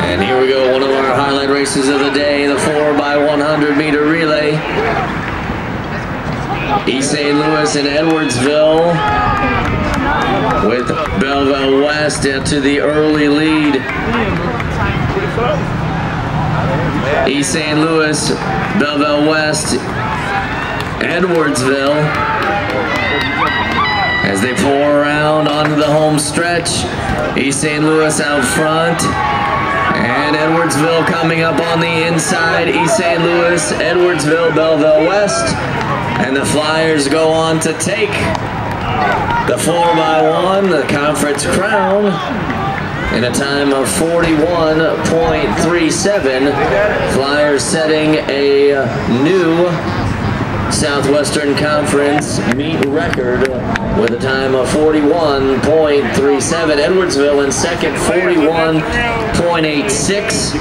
And here we go, one of our highlight races of the day, the 4x100 meter relay. East St. Louis and Edwardsville with Belleville West to the early lead. East St. Louis, Belleville West, Edwardsville as they pour around onto the home stretch. East St. Louis out front and Edwardsville coming up on the inside. East St. Louis, Edwardsville, Belleville West, and the Flyers go on to take the 4x1, the conference crown, in a time of 41.37. Flyers setting a new Southwestern Conference meet record with a time of 41.37. Edwardsville in second, 41.86.